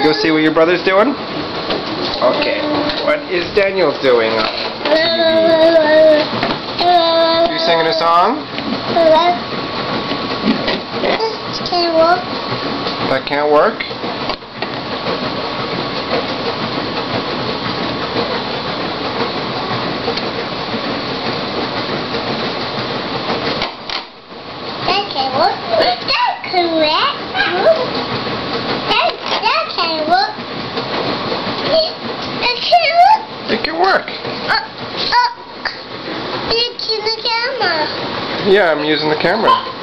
go see what your brother's doing? Okay. What is Daniel doing on TV? You singing a song? Can't work. That can't work? That can't work. That correct. That can't work. That can't work. It can work. It's in the camera. Yeah, I'm using the camera.